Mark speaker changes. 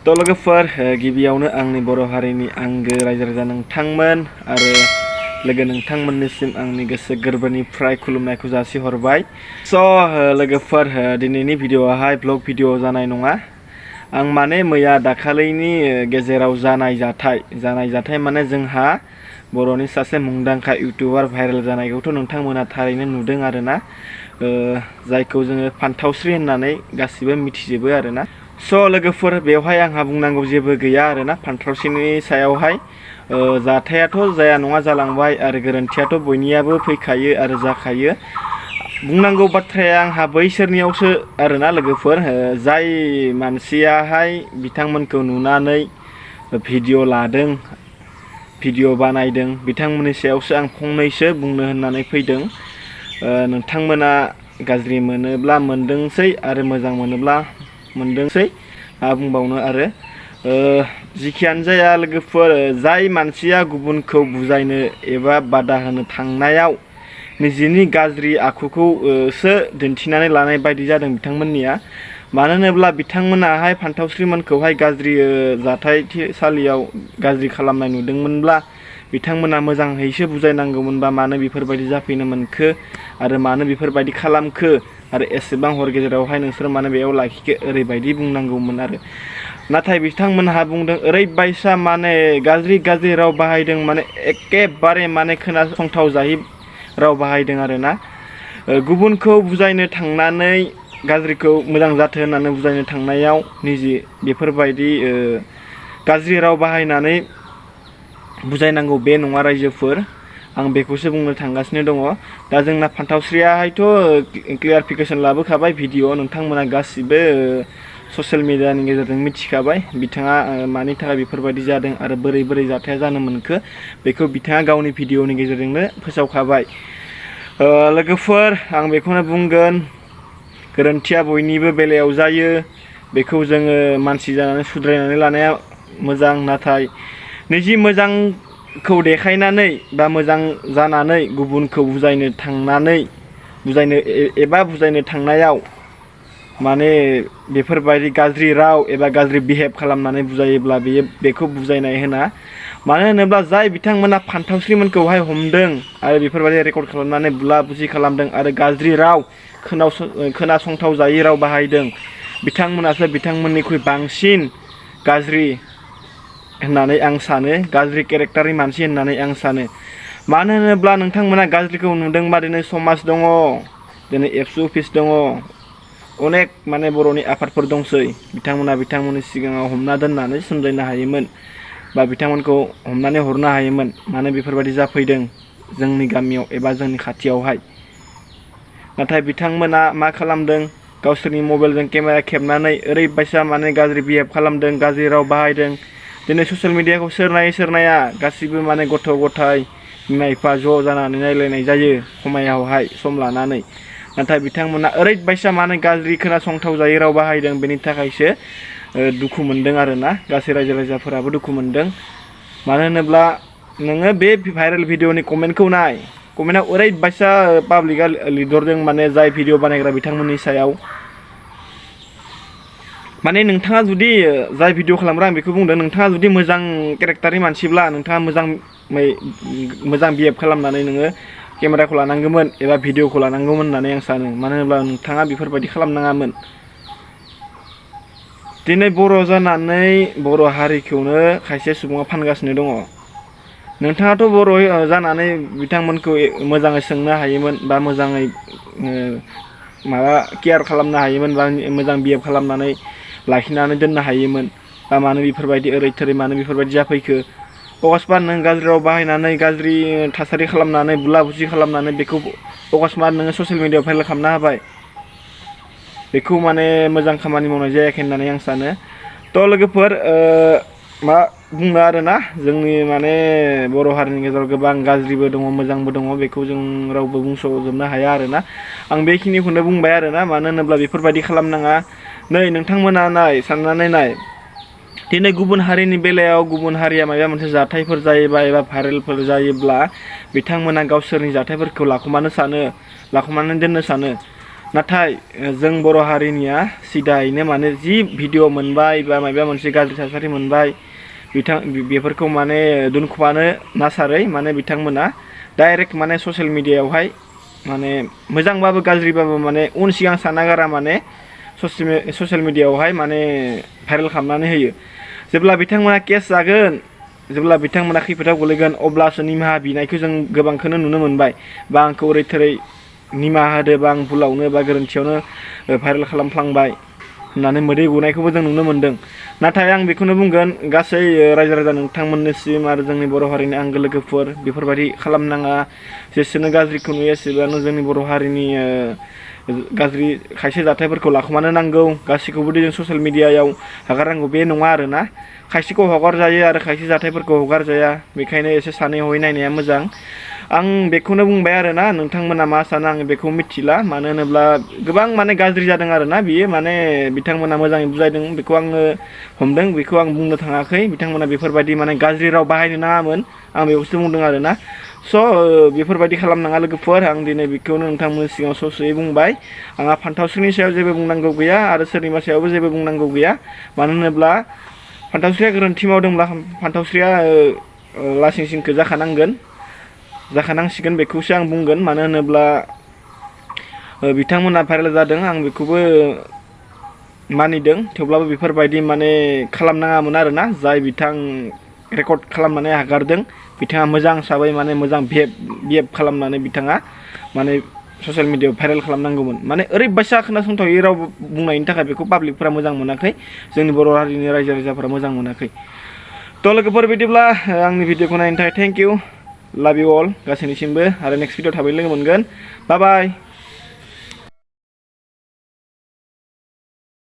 Speaker 1: तो लोगोफोर गिबियावनो आंनि बर' हारिनि आंगो रायजो राजा नोंथांमोन आरो लोगो नोंथांमोननिसिम आंनि गोसो गोरबोनिफ्राय खुलुमनायखौ जासिहरबाय। स' लोगोफोर दिनैनि भिडिअ'आहाय ब्लग भिडिअ जानाय नङा। आं माने मैया दाखालिनि गेजेराव जानाय जाथाय माने जोंहा बर'नि सासे मुंदांखा इउटुबार भाइरेल जानायखौथ' नोंथांमोना थारैनो नुदों आरोना, जायखौ जोङो फान्थावस्रि होननानै गासिबो मिथिजोबो आरोना। स' लोगोफोर बेवहाय आंहा बुंनांगौ जेबो गैया आरोना। फान्थावस्रिनि सायावहाय जाथायाथ' जाया नङा जालांबाय आरो गोरोन्थियाथ' बयनियाबो फैखायो आरो जाखायो। बुंनांगौ बाथ्राया आंहा बैसोरनियावसो आरोना लोगोफोर, जाय मानसियाहाय बिथांमोनखौ नुनानै भिडिअ' लादों, भिडिअ' बानायदों, बिथांमोननि सायावसो आं फंनैसो बुंनो होननानै फैदों। नोंथांमोना गाज्रि मोनोब्ला मोनदोंसै आरो मोजां मोनोब्ला मोनदोंसै, मा बुंबावनो आरो। जिखियानो जाया लोगोफोर, जाय मानसिया गुबुनखौ बुजायनो एबा बादा होनो थांनायाव निजेनि गाज्रि आखुखौसो दिन्थिनानै लानाय बायदि जादों बिथांमोननिया। मानो होनोब्ला बिथांमोनाहाय फान्थावस्रिमोनखौहाय गाज्रि जाथायसालियाव गाज्रि खालामनाय नुदोंमोनब्ला बिथांमोना मोजाङैसो बुजायनांगौमोनबा मानो बेफोरबायदि जाफैनो मोनखो आरो मानो बेफोरबायदि खालामखो आरो एसेबां हर गेजेरावहाय नोंसोर मानो बेयाव लाखिखो, ओरैबायदि बुंनांगौमोन आरो। नाथाय बिथांमोनहा बुंदों ओरैबायसा माने गाज्रि राव बाहायदों, माने एखेबारे माने खोनासंथाव जायै राव बाहायदों आरोना। गुबुनखौ बुजायनो थांनानै गाज्रिखौ मोजां जाथो होननानै बुजायनो थांनायाव निजे बेफोरबायदि गाज्रि राव बाहायनानै बुजायनांगौ बे नङा रायजोफोर। आं बेखौसो बुंनो थांगासिनो दङ। दा जोंना फान्थावस्रियाहायथ' क्लियारिफिकेसन लाबोखाबाय भिडिअ', नोंथांमोना गासिबो ससियेल मिडियानि गेजेरजों मिथिखाबाय बिथाङा मानि थाखाय बेफोरबायदि जादों आरो बोरै जाथाया जानो मोनखो, बेखौ बिथाङा गावनि भिडिअ'नि गेजेरजोंनो फोसावखाबाय। लोगोफोर आं बेखौनो बुंगोन, गोरोन्थिया बयनिबो बेलायाव जायो। बेखौ जोङो मानसि जानानै सुद्रायनानै लानाया मोजां, नाथाय निजि मोजांखौ देखायनानै बा मोजां जानानै गुबुनखौ बुजायनो थांनायाव माने बेफोरबायदि गाज्रि राव एबा गाज्रि बिहेभ खालामनानै बुजायोब्ला बेखौ बुजायनाय होना। मानो होनोब्ला जाय बिथांमोना फान्थावस्रिमोनखौहाय हमदों आरो बेफोरबायदि रेकर्ड खालामनानै बुला बुसि खालामदों आरो गाज्रि राव खोनासंथाव जायै राव बाहायदों, बिथांमोनासो बिथांमोननिख्रुइ बांसिन गाज्रि होननानै आं सानो, गाज्रि केरेक्टारनि मानसि होननानै आं सानो। मानो होनोब्ला नोंथांमोना गाज्रिखौ नुदोंबा दिनै समाज दङ, दिनै एबसु अफिस दङ, अनेक माने बर'नि आफादफोर दंसै। बिथांमोननि सिगाङाव हमना दोननानै सोमजायनो हायोमोन बा बिथांमोनखौ हमनानै हरनो हायोमोन। मानो बेफोरबायदि जाफैदों जोंनि गामियाव एबा जोंनि खाथियावहाय। नाथाय बिथांमोना मा खालामदों, गावसोरनि मबाइलजों केमेरा खेबनानै ओरैबायसा माने गाज्रि बिहेभ खालामदों, गाज्रि राव बाहायदों। दिनै ससियेल मिडियाखौ सोर नाया गासिबो माने गथ' गथाय बिमा बिफा ज' जानानै नायलायनाय जायो समायावहाय सम लानानै। नाथाय बिथांमोना ओरैबायसा माने गाज्रि खोनासंथाव जायै राव बाहायदों, बेनि थाखायसो दुखु मोनदों आरोना। गासै रायजो राजाफोराबो दुखु मोनदों। मानो होनोब्ला नोङो बे भाइरेल भिडिअ'नि कमेन्टखौ नाय, कमेन्टआव ओरैबायसा पाब्लिकआ लिरहरदों माने जाय भिडिअ' बानायग्रा बिथांमोननि सायाव। माने नोंथाङा जुदि जाय भिडिअ' खालामग्रा, आं बेखौ बुंदों, नोंथाङा जुदि मोजां केरेक्टारनि मानसिब्ला नोंथाङा मोजां बिहेभ खालामनानै नोङो केमेराखौ लानांगौमोन एबा भिडिअ'खौ लानांगौमोन होननानै आं सानो। मानो होनोब्ला नोंथाङा बेफोरबायदि खालामनाङामोन। दिनै बर' जानानै बर' हारिखौनो खायसे सुबुङा फानगासिनो दङ। नोंथाङाथ' बर' जानानै बिथांमोनखौ मोजाङै सोंनो हायोमोन बा मोजाङै केयार खालामनो हायोमोन बा मोजां बिहेभ खालामनानै लाखिनानै दोननो हायोमोन। दा मानो बेफोरबायदि ओरै मानो बेफोरबायदि जाफैखो? अकस्मात नों गाज्रि राव बाहायनानै गाज्रि थासारि खालामनानै बुला बुसि खालामनानै बेखौ अकस्मात नोङो ससियेल मिडियाआव भाइरेल खालामना होबाय, बेखौ माने मोजां खामानि मावनाय जायाखै होननानै आं सानो। थ' लोगोफोर मा बुंनो आरोना, जोंनि माने बर' हारिनि गेजेराव गोबां गाज्रिबो दङ मोजांबो दङ, बेखौ जों रावबो बुंस'जोबनो हाया आरोना। आं बेखिनिखौनो बुंबाय आरोना। मानो होनोब्ला बेफोरबायदि खालामनाङा। नै नोंथांमोना साननानै नाय, दिनै गुबुन हारिनि बेलायाव गुबुन हारिया माबा मोनसे जाथायफोर जायोबा एबा भाइरेलफोर जायोब्ला बिथांमोना गावसोरनि जाथायफोरखौ लाखुमानो दोननो सानो। नाथाय जों बर' हारिनिया सिदायैनो माने जि भिडिअ मोनबाय बा माबा मोनसे गाज्रि थासारि मोनबाय बेफोरखौ माने दोनखुमानो नासारै माने बिथांमोना डाइरेक्ट माने ससियेल मिडियायावहाय माने मोजांबाबो गाज्रिबाबो माने उन सिगां साना गारा माने ससियेल मिडियायावहाय माने भाइरेल खालामनानै होयो। जेब्ला बिथांमोना केस जागोन, जेब्ला बिथांमोना खैफोदाव गोलैगोन अब्लासो निमाहा बिनायखौ जों गोबांखौनो नुनो मोनबाय। बा आंखौ ओरै थोरै निमाहा होदो बा आं भुलावनो बा गोरोन्थियावनो भाइरेल खालामफ्लांबाय होननानै मोदै गनायखौबो जों नुनो मोन्दों। नाथाय आं बेखौनो बुंगोन गासै रायजो राजा नोंथांमोननिसिम आरो जोंनि बर' हारिनि आंगो लोगोफोर बेफोरबायदि खालामनाङा। जेसेनो गाज्रिखौ नुयो एसेबांनो जोंनि बर' हारिनि गाज्रि खायसे जाथायफोरखौ लाखुमानो नांगौ। गासैखौबो जों ससियेल मिडियायाव हगारनांगौ बे नङा आरोना। खायसेखौ हगारजायो आरो खायसे जाथायफोरखौ हगारजाया। बेखायनो एसे सानै हयै नायनाया मोजां। आं बेखौनो बुंबाय आरोना, नोंथांमोना मा सानो आं बेखौ मिथिला। मानो होनोब्ला गोबां माने गाज्रि जादों आरोना बियो माने बिथांमोना मोजाङै बुजायदों बेखौ आङो हमदों, बेखौ आं बुंनो थाङाखै। बिथांमोना बेफोरबायदि माने गाज्रि राव बाहायनो नाङामोन आं बेखौसो बुंदों आरोना। बेफोरबायदि खालामनाङा लोगोफोर। आं दिनै बेखौनो नोंथांमोननि सिगाङाव ससेयै बुंबाय। आंहा फान्थावस्रिनि सायाव जेबो बुंनांगौ गैया आरो सोरनिबा सायावबो जेबो बुंनांगौ गैया। मानो होनोब्ला फान्थावस्रिया गोरोन्थि मावदोंब्ला फान्थावस्रिया लासिं सिंखौ जाखानांसिगोन बेखौसो आं बुंगोन। मानो होनोब्ला बिथांमोना भाइरेल जादों आं बेखौबो मानिदों। थेवब्लाबो बेफोरबायदि माने खालामनाङामोन आरोना। जाय बिथां रेकर्ड खालामनानै हगारदों बिथाङा मोजां हिसाबै माने मोजां बिहेभ खालामनानै बिथाङा माने ससियेल मिडियायाव भाइरेल खालामनांगौमोन। माने ओरैबायसा खोनासंथावै राव बुंनायनि थाखाय बेखौ पाब्लिकफोरा मोजां मोनाखै, जोंनि बर' हारिनि रायजो राजाफोरा मोजां मोनाखै। थ' लोगोफोर बिदिब्ला आंनि भिडिअखौ नायनो थाखाय थेंक इउ, लाभ इउ अल गासैनिसिमबो। आरो नेक्स्ट भिडिअ थाबै लोगो मोनगोन। बाय बाय।